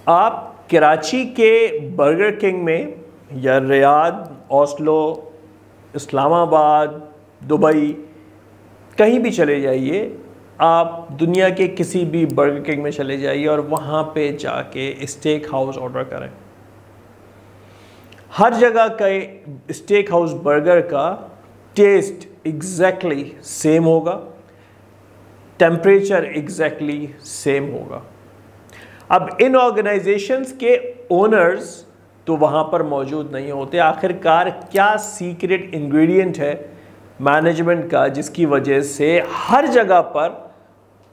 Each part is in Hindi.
आप कराची के बर्गर किंग में या रियाद, ओस्लो, इस्लामाबाद, दुबई, कहीं भी चले जाइए, आप दुनिया के किसी भी बर्गर किंग में चले जाइए और वहाँ पे जाके स्टेक हाउस ऑर्डर करें। हर जगह का स्टेक हाउस बर्गर का टेस्ट एग्जैक्टली सेम होगा, टेम्परेचर एग्जैक्टली सेम होगा। अब इन ऑर्गेनाइजेशंस के ओनर्स तो वहाँ पर मौजूद नहीं होते। आखिरकार क्या सीक्रेट इंग्रेडिएंट है मैनेजमेंट का जिसकी वजह से हर जगह पर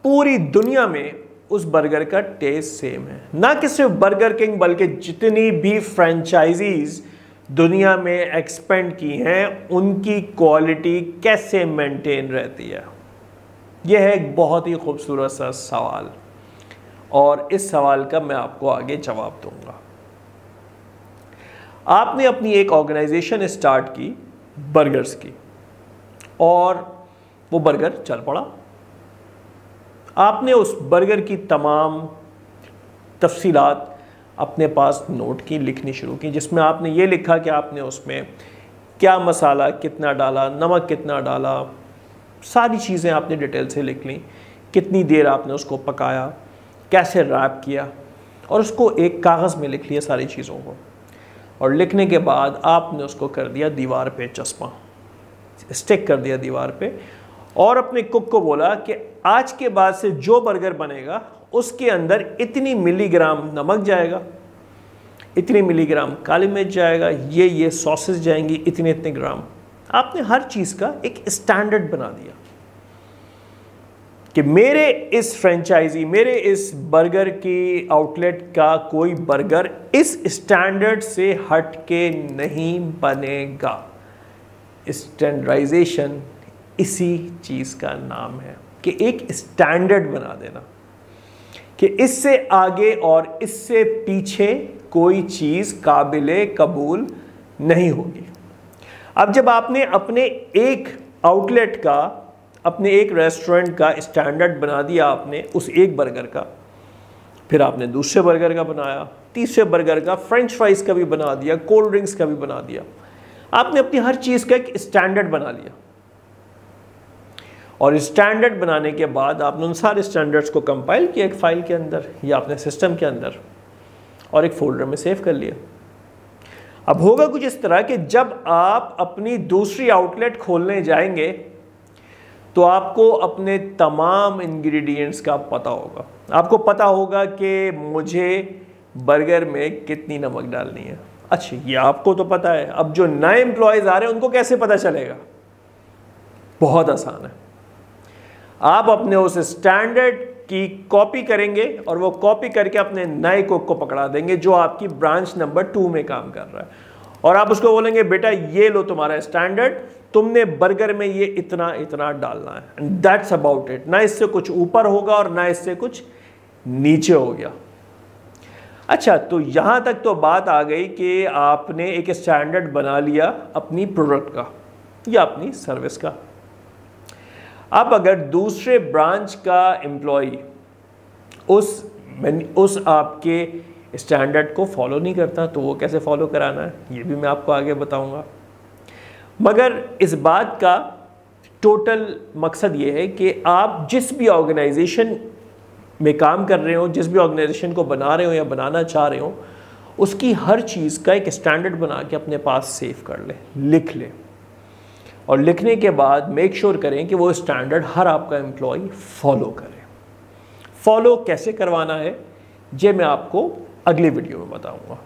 पूरी दुनिया में उस बर्गर का टेस्ट सेम है? ना कि सिर्फ बर्गर किंग बल्कि जितनी भी फ्रेंचाइजीज दुनिया में एक्सपेंड की हैं उनकी क्वालिटी कैसे मेंटेन रहती है? यह है एक बहुत ही खूबसूरत सा सवाल और इस सवाल का मैं आपको आगे जवाब दूंगा। आपने अपनी एक ऑर्गेनाइजेशन स्टार्ट की बर्गर्स की और वो बर्गर चल पड़ा। आपने उस बर्गर की तमाम तफसीलात अपने पास नोट की, लिखनी शुरू की, जिसमें आपने ये लिखा कि आपने उसमें क्या मसाला कितना डाला, नमक कितना डाला, सारी चीज़ें आपने डिटेल से लिख ली। कितनी देर आपने उसको पकाया, कैसे रैप किया और उसको एक कागज़ में लिख लिया सारी चीज़ों को। और लिखने के बाद आपने उसको कर दिया दीवार पे चस्पा, स्टिक कर दिया दीवार पे, और अपने कुक को बोला कि आज के बाद से जो बर्गर बनेगा उसके अंदर इतनी मिलीग्राम नमक जाएगा, इतनी मिलीग्राम काली मिर्च जाएगा, ये सॉसेस जाएंगी इतने इतने ग्राम। आपने हर चीज़ का एक स्टैंडर्ड बना दिया कि मेरे इस फ्रेंचाइजी, मेरे इस बर्गर की आउटलेट का कोई बर्गर इस स्टैंडर्ड से हट के नहीं बनेगा। स्टैंडर्डाइजेशन इसी चीज़ का नाम है कि एक स्टैंडर्ड बना देना कि इससे आगे और इससे पीछे कोई चीज़ काबिले कबूल नहीं होगी। अब जब आपने अपने एक आउटलेट का, अपने एक रेस्टोरेंट का स्टैंडर्ड बना दिया आपने उस एक बर्गर का, फिर आपने दूसरे बर्गर का बनाया, तीसरे बर्गर का, फ्रेंच फ्राइज का भी बना दिया, कोल्ड ड्रिंक्स का भी बना दिया। आपने अपनी हर चीज़ का एक स्टैंडर्ड बना लिया और स्टैंडर्ड बनाने के बाद आपने उन सारे स्टैंडर्ड्स को कंपाइल किया एक फाइल के अंदर या अपने सिस्टम के अंदर और एक फोल्डर में सेव कर लिया। अब होगा कुछ इस तरह कि जब आप अपनी दूसरी आउटलेट खोलने जाएंगे तो आपको अपने तमाम इंग्रेडिएंट्स का पता होगा। आपको पता होगा कि मुझे बर्गर में कितनी नमक डालनी है। अच्छा, ये आपको तो पता है। अब जो नए एम्प्लॉयज़ आ रहे हैं उनको कैसे पता चलेगा? बहुत आसान है। आप अपने उस स्टैंडर्ड की कॉपी करेंगे और वो कॉपी करके अपने नए कुक को पकड़ा देंगे जो आपकी ब्रांच नंबर 2 में काम कर रहा है, और आप उसको बोलेंगे बेटा ये लो तुम्हारा स्टैंडर्ड, तुमने बर्गर में ये इतना इतना डालना है, एंड दैट्स अबाउट इट। ना इससे कुछ ऊपर होगा और ना इससे कुछ नीचे हो गया। अच्छा, तो यहां तक तो बात आ गई कि आपने एक स्टैंडर्ड बना लिया अपनी प्रोडक्ट का या अपनी सर्विस का। अब अगर दूसरे ब्रांच का एम्प्लॉय उस आपके स्टैंडर्ड को फॉलो नहीं करता तो वो कैसे फॉलो कराना है ये भी मैं आपको आगे बताऊंगा। मगर इस बात का टोटल मकसद ये है कि आप जिस भी ऑर्गेनाइजेशन में काम कर रहे हो, जिस भी ऑर्गेनाइजेशन को बना रहे हो या बनाना चाह रहे हो, उसकी हर चीज़ का एक स्टैंडर्ड बना के अपने पास सेव कर ले, लिख ले, और लिखने के बाद मेक श्योर करें कि वो स्टैंडर्ड हर आपका एम्प्लॉय फॉलो करे। फॉलो कैसे करवाना है ये मैं आपको अगले वीडियो में बताऊंगा।